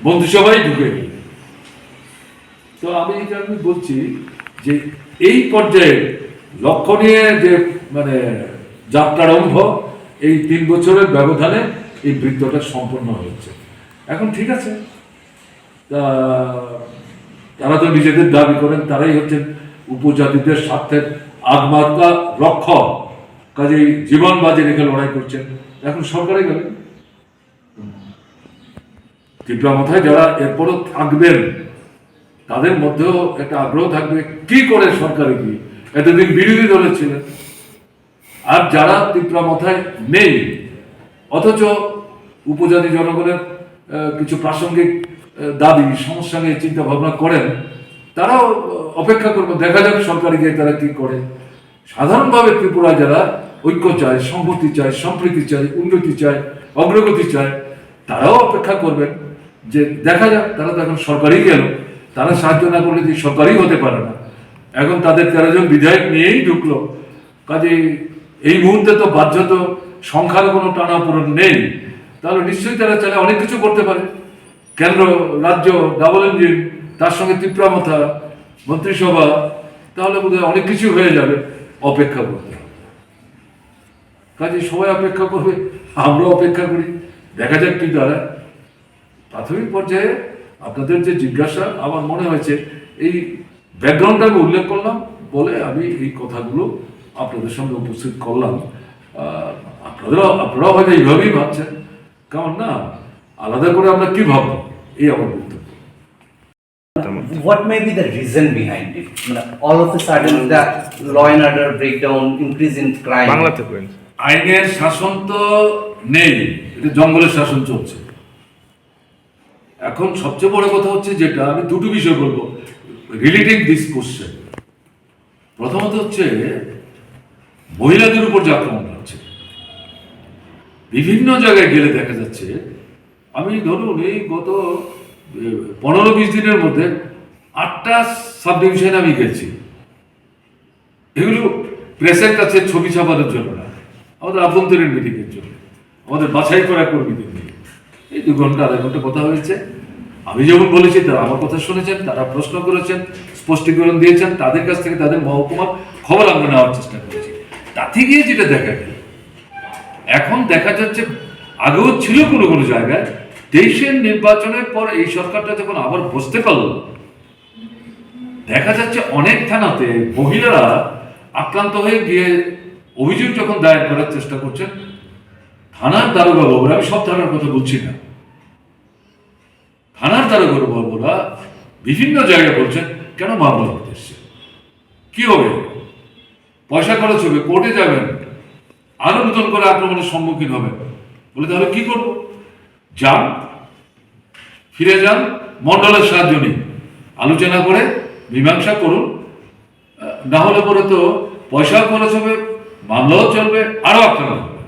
S3: বন্ধুসভাই ঢুকে গেল। তো আমি এটা বলছি যে এই পর্যায়ে লক্ষণীয় যে মানে যাত্রারম্ভ এই 3 বছরের ব্যবধানে এই বৃত্তটা সম্পন্ন হয়েছে। এখন ঠিক আছে, তারা তো নিজেদের দাবি করেন তারাই হচ্ছেন উপজাতিদের স্বার্থের আগমার্কা রক্ষক, কাজেই জীবন বাজি রেখে লড়াই করছেন। এখন সরকারে গেলেন, ত্রিপুরা মাথায় যারা এরপরও থাকবেন তাদের মধ্যেও একটা আগ্রহ থাকবে কি করে সরকারে গিয়ে, এতদিন বিরোধী দলে ছিলেন, আর যারা ত্রিপুরা মাথায় নেই অথচ উপজাতি জনগণের কিছু প্রাসঙ্গিক দাবি সমস্যা নিয়ে চিন্তা ভাবনা করেন, তারাও অপেক্ষা করবে, দেখা যাক সরকারে গিয়ে তারা কি করে। সাধারণভাবে ত্রিপুরা যারা ঐক্য চায়, সংহতি চায়, সম্প্রীতি চায়, উন্নতি চায়, অগ্রগতি চায়, তারাও অপেক্ষা করবেন যে দেখা যাক। তারা তো এখন সরকারই গেল, তারা সাহায্য না করলে যে সরকারই হতে পারে না। এখন তাদের 13 জন বিধায়ক নিয়েই ঢুকলো, কাজে এই মুহূর্তে তো বাধ্যত সংখ্যার কোনো টানাপোড়েন নেই, তাহলে নিশ্চয়ই তারা চাইলে অনেক কিছু করতে পারে। কেন্দ্র রাজ্য ডাবল ইঞ্জিন, তার সঙ্গে ত্রিপুরা মাথা মন্ত্রিসভা, তাহলে বোধহয় অনেক কিছু হয়ে যাবে। অপেক্ষা করতে হবে, কাজে সবাই অপেক্ষা করবে, আমরা অপেক্ষা করি, দেখা যাক কি দাঁড়ায়। প্রাথমিক পর্যায়ে আপনাদের যে জিজ্ঞাসা, আমার মনে হয়েছে এই ব্যাকগ্রাউন্ডটা আমি উল্লেখ করলাম বলে আমি এই কথাগুলো আপনাদের সঙ্গে উপস্থিত করলাম। আপনারাও হয়তো এইভাবেই ভাবছেন, কারণ না আলাদা করে আমরা কি ভাববো, এই আমার বক্তব্য।
S4: What may be the reason behind it? All of a sudden, the law and order breakdown, increase in crime.
S7: বাংলাতে করেন।
S3: আইনের শাসন তো নেই, এটা জঙ্গলের শাসন চলছে। এখন সবচেয়ে বড় কথা হচ্ছে যেটা আমি দুটো বিষয় বলবো রিলেটিং দিস কোশ্চেন। প্রথমত হচ্ছে মহিলাদের উপর যে আক্রমণ হচ্ছে, বিভিন্ন জায়গায় গেলে দেখা যাচ্ছে, আমি ধরুন এই গত 15-20 দিনের মধ্যে 8টা সাব ডিভিশনে আমি গেছি। এগুলো প্রেসের কাছে ছবি ছাপানোর জন্য না, আমাদের আভ্যন্তরীণ মিটিংয়ের জন্য, আমাদের বাছাই করা কর্মীদের নিয়ে এই 2 ঘন্টা 2.5 ঘন্টা কথা হয়েছে। আমি যেমন বলেছি তারা আমার কথা শুনেছেন, তারা প্রশ্ন করেছেন, স্পষ্টীকরণ দিয়েছেন, তাদের কাছ থেকে তাদের মহকুমার খবর আমরা নেওয়ার চেষ্টা করেছি। তাতে গিয়ে যেটা দেখা গেল, এখন দেখা যাচ্ছে আগেও ছিল কোনো কোনো জায়গায়, দেশের নির্বাচনের পর এই সরকারটা যখন আবার বসতে পারল, দেখা যাচ্ছে অনেক থানাতে মহিলারা আক্রান্ত হয়ে গিয়ে অভিযোগ যখন দায়ের করার চেষ্টা করছেন, থানার দারোগা বাবুরা, আমি সব থানার কথা বলছি না, থানার দারোগা বাবুরা বিভিন্ন জায়গায় বলছেন কেন মামলা করতে এসছে, কি হবে, পয়সা খরচ হবে, কোর্টে যাবেন, আরো নতুন করে আক্রমণের সম্মুখীন হবে, বলে তাহলে কি করবো, যান ফিরে যান, মন্ডলের সাহায্য নিন, আলোচনা করে মীমাংসা করুন, না হলে পরে তো পয়সাও খরচ হবে, মামলাও চলবে, আরো আক্রমণ হবে।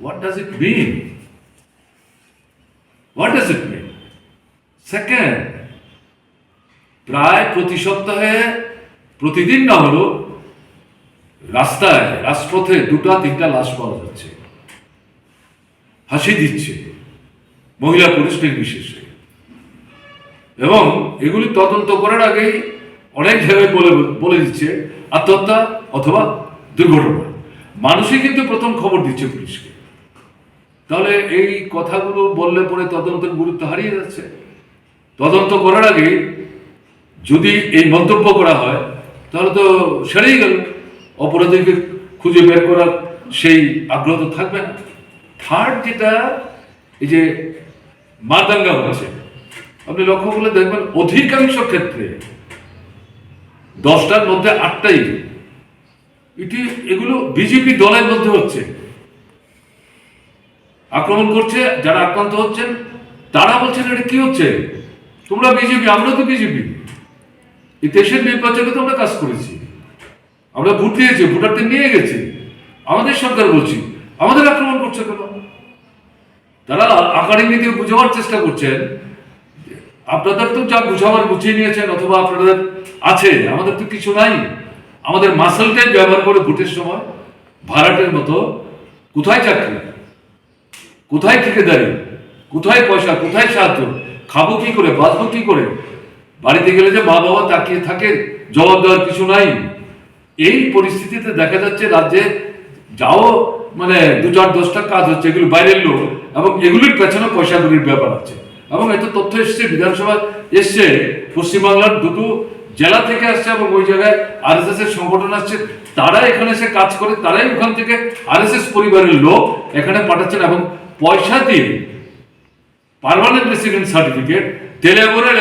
S3: What does it mean? What does it mean? Second, প্রায় প্রতি সপ্তাহে প্রতিদিন না হলো রাস্তায় রাজপথে 2-3টা লাশ পাওয়া যাচ্ছে, হাসি দিচ্ছে মহিলা পুরুষ নির্বিশেষে, এবং এগুলি তদন্ত করার আগেই অনেক জায়গায় বলে দিচ্ছে আত্মহত্যা অথবা দুর্ঘটনা। মানুষই কিন্তু প্রথম খবর দিচ্ছে পুলিশকে। তাহলে এই কথাগুলো বললে পরে তদন্তের গুরুত্ব হারিয়ে যাচ্ছে। তদন্ত করার আগে যদি এই মন্তব্য করা হয় তাহলে তো সেরেই গেল, অপরাধীকে খুঁজে বের করার সেই আগ্রহ তো থাকবে না। থার্ড যেটা, এই যে মারদাঙ্গা হচ্ছে, আপনি লক্ষ্য করলে দেখবেন অধিকাংশ ক্ষেত্রে 10টার মধ্যে 8টাই এগুলো বিজেপি দলের মধ্যে হচ্ছে, আক্রমণ করছে, যারা আক্রান্ত হচ্ছেন তারা বলছেন এটা কি হচ্ছে, তোমরা বিজেপি, আমরা তো বিজেপি, এই দেশের নির্বাচনে তো আমরা কাজ করেছি, আমরা ভোট দিয়েছি, ভোটারদের নিয়ে গেছি, আমাদের সরকার বলছি, আমাদের আক্রমণ করছে কেন? তারা আকারে নীতি বুঝাবার চেষ্টা করছেন, আপনাদের তো যা বুঝাবার বুঝিয়ে নিয়েছেন অথবা আপনাদের আছে, আমাদের তো কিছু নাই, আমাদের মাসেলটাই ব্যবহার করে ভোটের সময় ভাড়াটের মতো কোথায় চাকরি, কোথায় ঠিকাদারি, কোথায় পয়সা, কোথায় সাহায্য, খাবো কি করে, বাঁচবো কি করে, বাড়িতে গেলে যে মা বাবা তাকিয়ে থাকে, জবাব দেওয়ার কিছু নাই। এই পরিস্থিতিতে দেখা যাচ্ছে রাজ্যে যাও মানে 2-4-10টা কাজ হচ্ছে, এগুলো বাইরের লোক, এবং এগুলির পেছনে পয়সাগুলির ব্যাপার আছে। এবং এত তথ্য এসছে, বিধানসভা এসছে, পশ্চিমবাংলার 2টো জেলা থেকে আসছে, এবং ওই জায়গায় আরএসএস এর সংগঠন আসছে, তারা এখানে এসে কাজ করে, তারাই ওখান থেকে আরএসএস পরিবারের লোক এখানে পাঠাচ্ছেন, এবং পয়সা দিয়ে পার্মানেন্ট রেসিডেন্ট সার্টিফিকেট তেলেবরের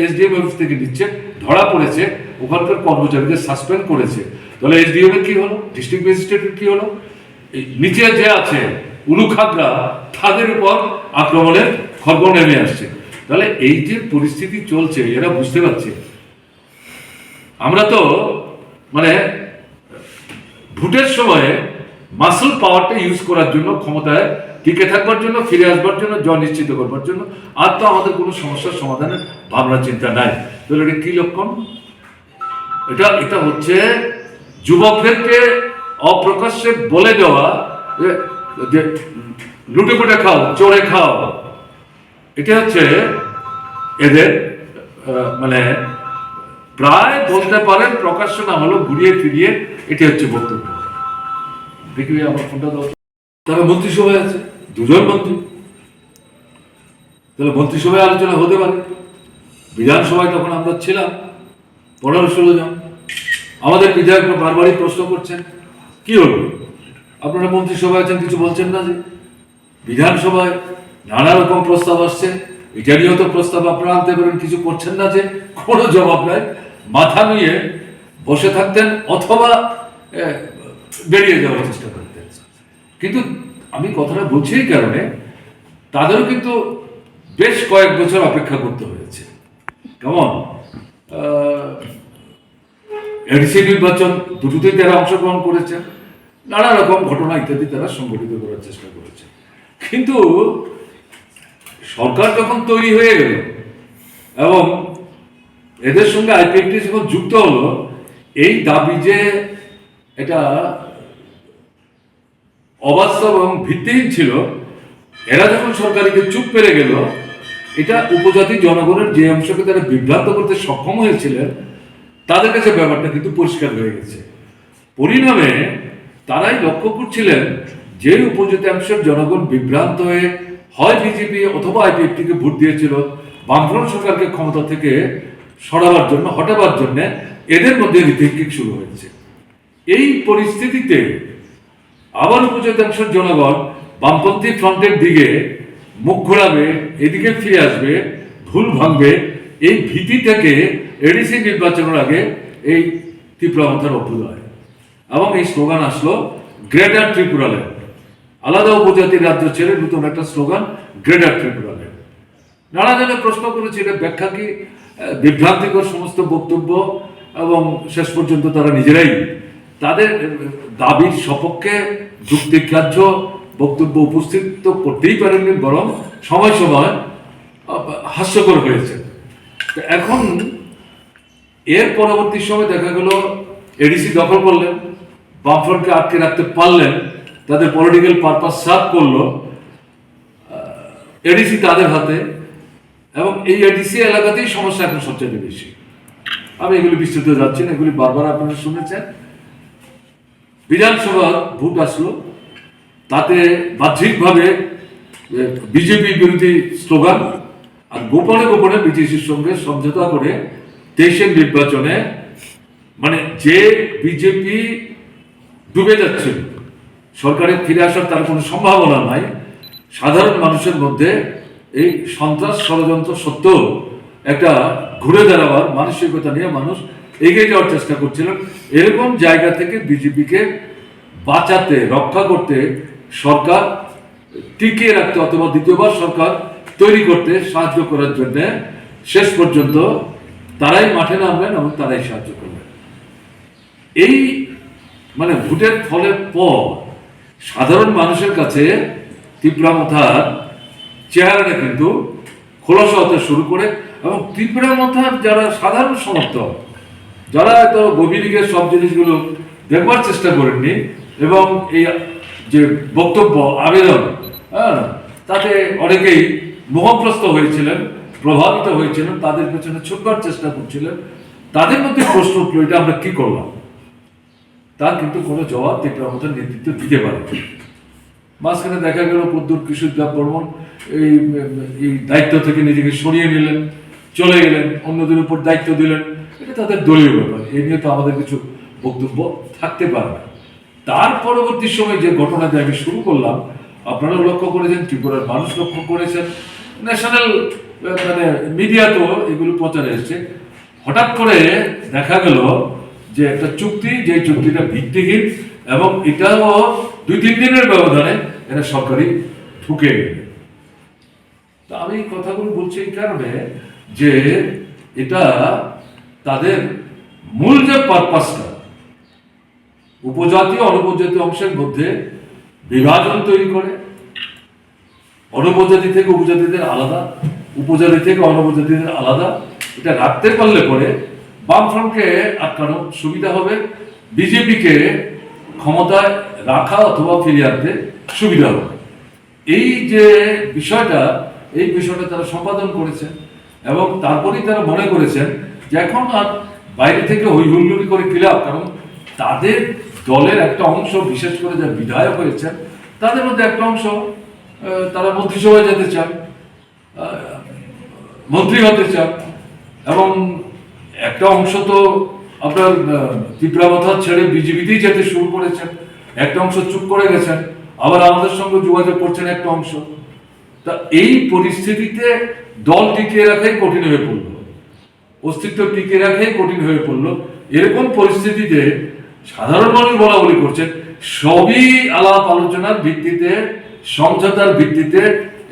S3: এসডিএম অফিস থেকে দিচ্ছে, ধরা পড়েছে, ওখানকার কর্মচারীদের সাসপেন্ড করেছে। তাহলে এসডিএম এর কি হলো, ডিস্ট্রিক্ট ম্যাজিস্ট্রেটের কি হলো, নিচে যে আছে উলুখাগড়া, তাদের উপর আক্রমণের খবর নেমে আসছে। তাহলে এই যে পরিস্থিতি চলছে, এরা বুঝতে পারছে আমরা তো মানে ভোটের সময়ে মাসল পাওয়ারটা ইউজ করার জন্য, ক্ষমতায় টিকে থাকবার জন্য, ফিরে আসবার জন্য, জয় নিশ্চিত করবার জন্য, আর তো আমাদের কোনো সমস্যার সমাধানের ভাবনা চিন্তা নাই। তাহলে এটা কি লক্ষণ? এটা হচ্ছে যুবকদেরকে অপ্রকাশ্যে বলে দেওয়া যে লুটে পুটে খাও, চোরে খাও, এটা হচ্ছে এদের মানে প্রায় বলতে পারেন প্রকাশ্য না হলেও ঘুরিয়ে ফিরিয়ে এটা হচ্ছে বক্তব্য। দেখি আমার ফোনটা দাও। তারা মন্ত্রিসভায় আছে, 2 জন মন্ত্রী, তাহলে মন্ত্রিসভায় আলোচনা হতে পারে। বিধানসভায় তখন আমরা ছিলাম 15-16 জন, আমাদের বিধায়করা বারবারই প্রশ্ন করছেন কি হলো, আপনারা মন্ত্রিসভায় আছেন, কিছু বলছেন না যে? বিধানসভায় নানা রকম প্রস্তাব আসছে, এটারই তো প্রস্তাব আপনারা আনতে পারেন, কিছু করছেন না যে? কোনো জবাব নাই, মাথা নিয়ে বসে থাকতেন অথবা বেরিয়ে যাওয়ার চেষ্টা করতেন। কিন্তু আমি কথাটা বলছি এই কারণে, তাদেরও কিন্তু বেশ কয়েক বছর অপেক্ষা করতে হয়েছে। কেমন এডিসি নির্বাচন, দুটোতেই তারা অংশগ্রহণ করেছে, নানা রকম ঘটনা ইত্যাদি তারা সংগঠিত করার চেষ্টা করেছে। কিন্তু সরকার যখন তৈরি হয়ে গেল এবং এদের সঙ্গে আইপিএফটি যখন যুক্ত হলো, এই দাবি যে এটা অবাস্তব এবং ভিত্তিহীন ছিল, এরা যখন সরকারিকে চুপ পেরে গেল, এটা উপজাতি জনগণের যে অংশকে তারা বিভ্রান্ত করতে সক্ষম হয়েছিলেন, তাদের কাছে ব্যাপারটা কিন্তু পরিষ্কার হয়ে গেছে। পরিণামে তারাই লক্ষ্য করছিলেন যে উপজাতীয়াংশের জনগণ বিভ্রান্ত হয়ে হয় বিজেপি অথবা আইপিএফটিকে ভোট দিয়েছিল বামফ্রন্ট সরকারকে ক্ষমতা থেকে সরাবার জন্য, হটাবার জন্য, এদের মধ্যে রিথিঙ্কিং শুরু হয়েছে। এই পরিস্থিতিতে আবার উপজাতীয়াংশের জনগণ বামপন্থী ফ্রন্টের দিকে মুখ ঘোরাবে, এদিকে ফিরে আসবে, ভুল ভাঙবে, এই ভীতি থেকে এডিসি নির্বাচনের আগে এই ত্রিপুরামথার অভ্যুদয় এবং এই স্লোগান আসলো গ্রেটার ত্রিপুরাল্যান্ড। আলাদা উপজাতির রাজ্য ছেড়ে নতুন একটা স্লোগান গ্রেটার ত্রিপুরাল্যান্ড। নানা জনে প্রশ্ন করেছে এটা ব্যাখ্যা কি, বিভ্রান্তিকর সমস্ত বক্তব্য, এবং শেষ পর্যন্ত তারা নিজেরাই তাদের দাবির সপক্ষে যুক্তিগ্রাহ্য বক্তব্য উপস্থিত তো করতেই পারেননি, বরং সময় সময় হাস্যকর হয়েছে। এখন এর পরবর্তী সময় দেখা গেল এডিসি দখল করলেন, বামফ্রন্টকে আটকে রাখতে পারলেন, তাদের পলিটিক্যাল পারপাস সার্ভ করলো এডিসি তাদের হাতে, এবং এই এডিসি এলাকাতেই সমস্যা এখন সবচেয়ে বেশি। আমি এগুলি বিস্তৃত যাচ্ছি না, এগুলি বারবার আপনারা শুনেছেন। বিধানসভা ভোট আসলো, তাতে বাহ্যিকভাবে বিজেপি বিরোধী স্লোগান, আর গোপনে গোপনে বিজেপির সঙ্গে সমঝোতা করে 23-এর নির্বাচনে, মানে যে বিজেপি ডুবে যাচ্ছে, সরকারের ফিরে আসার তার কোনো সম্ভাবনা নাই, সাধারণ মানুষের মধ্যে এই সন্ত্রাস ষড়যন্ত্র সত্ত্বেও একটা ঘুরে দাঁড়াবার মানসিকতা নিয়ে মানুষ এগিয়ে যাওয়ার চেষ্টা করছিলেন। এরকম জায়গা থেকে বিজেপিকে বাঁচাতে, রক্ষা করতে, সরকার টিকিয়ে রাখতে অথবা দ্বিতীয়বার সরকার তৈরি করতে সাহায্য করার জন্য শেষ পর্যন্ত তারাই মাঠে নামলেন এবং তারাই সাহায্য করলেন। এই মানে ভোটের ফলের পর সাধারণ মানুষের কাছে ত্রিপুরামথার চেহারাটা কিন্তু খোলাসা হতে শুরু করে, এবং ত্রিপুরামথার যারা সাধারণ সমর্থক, যারা এত গভীর গিয়ে সব জিনিসগুলো দেখবার চেষ্টা করেননি, এবং এই যে বক্তব্য আবেদন, তাতে অনেকেই মোহগ্রস্ত হয়েছিলেন, প্রভাবিত হয়েছিলেন, তাদের পেছনে ছুটবার চেষ্টা করছিলেন, তাদের মধ্যে প্রশ্ন উঠল এটা আমরা কি করলাম, তার কিন্তু কোনো জবাব ত্রিপুরামথার নেতৃত্ব দিতে পারে। মাঝখানে দেখা গেল প্রদ্যুৎ কিশোর বর্মন এই দায়িত্ব থেকে নিজেকে সরিয়ে নিলেন, চলে গেলেন, অন্যদের উপর দায়িত্ব দিলেন, এটা তাদের দলীয় ব্যাপার, এ নিয়ে তো আমাদের কিছু বক্তব্য থাকতে পারে না। তার পরবর্তী সময় যে ঘটনা দিয়ে আমি শুরু করলাম, আপনারা লক্ষ্য করেছেন, ত্রিপুরার মানুষ লক্ষ্য করেছেন, ন্যাশনাল মানে মিডিয়াতেও এগুলো প্রচারে এসছে। হঠাৎ করে দেখা গেল যে একটা চুক্তি, যে চুক্তিটা ভিত্তিহীন, এবং এটাও 2-3 দিনের ব্যবধানে এটা সরকারি ঠুকে গেল। তা আমি এই কথাগুলো বলছি এই কারণে যে এটা তাদের মূল যে পারপাসটা, উপজাতীয় অনুপজাতি অংশের মধ্যে বিভাজন তৈরি করে, অনুপজাতি থেকে উপজাতিদের আলাদা, উপজাতি থেকে অনুপজাতিদের আলাদা, এটা রাখতে পারলে পরে বামফ্রন্টকে আটকানো সুবিধা হবে, বিজেপিকে ক্ষমতায় রাখা অথবা ফিরিয়ে আনতে সুবিধা হবে। এই যে বিষয়টা, এই বিষয়টা তারা সম্পাদন করেছেন, এবং তারপরেই তারা মনে করেছেন যে এখন আর বাইরে থেকে হই হুল্লোড়ি করে কি লাভ, কারণ তাদের দলের একটা অংশ, বিশেষ করে যারা বিধায়ক হয়েছেন, তাদের মধ্যে একটা অংশ তারা মন্ত্রিসভায় যেতে চান, মন্ত্রী হতে চান, এবং একটা অংশ তো আপনার ত্রিপুরামথা ছেড়ে বিজেপিতেই যেতে শুরু করেছেন, একটা অংশ চুপ করে গেছেন, আবার আমাদের সঙ্গে যোগাযোগ করছেন একটা অংশ। তা এই পরিস্থিতিতে দল টিকিয়ে রাখাই কঠিন হয়ে পড়ল, অস্তিত্ব টিকিয়ে রাখাই কঠিন হয়ে পড়ল। এরকম পরিস্থিতিতে সাধারণ মানুষ বলা বলি করছেন, সবই আলাপ আলোচনার ভিত্তিতে, সমঝোতার ভিত্তিতে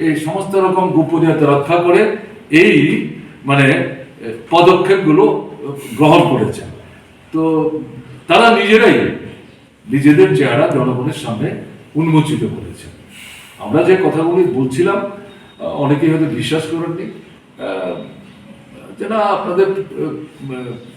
S3: এই সমস্ত রকম গোপনীয়তা রক্ষা করে এই মানে পদক্ষেপগুলো গ্রহণ করেছেন। তো তারা নিজেরাই নিজেদের চেহারা জনগণের সামনে উন্মোচিত করেছেন। আমরা যে কথাগুলি বলছিলাম অনেকেই হয়তো বিশ্বাস করেননি, যে না আপনাদের